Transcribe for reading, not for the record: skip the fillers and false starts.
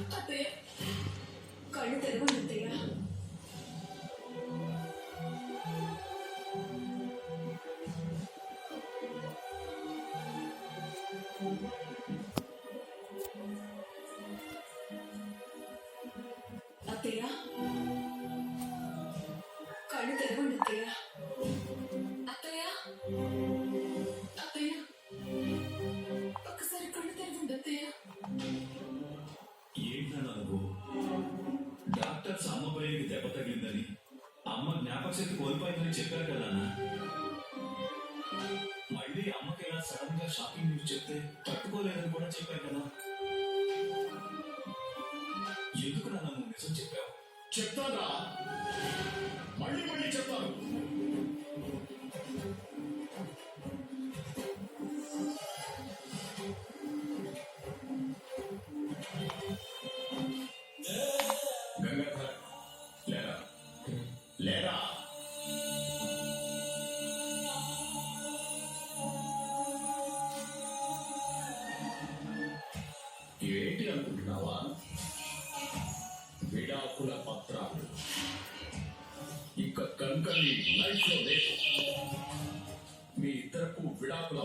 అత్తయ్య కళ్ళు తెరవండి అత్తయ్య. అత్తయ్య కళ్ళు తెరవండి అత్తయ్య. అత్తయ్య అత్తయ్య ఒక్కసారి కళ్ళు తెరవండి అత్తయ్య. ఏంటన్నా నువ్వు? డాక్టర్స్ అమ్మ బ్రెయిన్కి దెబ్బ తగిలిందని, అమ్మ జ్ఞాపక శక్తి కోల్పోయిందని చెప్పారు కదా అన్న. మళ్ళీ అమ్మకి ఇలా సడన్ గా షాకింగ్ న్యూస్ చెప్తే తట్టుకోలేదని కూడా చెప్పారు కదా. ఎందుకు నాన్న నువ్వు నిజం చెప్పావు? చెప్తారా? మళ్ళీ మళ్ళీ చెప్తాను. గంగాధర్ లేరా, లేరా. ఏంటి అనుకుంటున్నావా? విడాకుల పత్రాలు ఇక కంకల్ని లైఫ్ లో లేదు. మీ ఇద్దరకు విడాకుల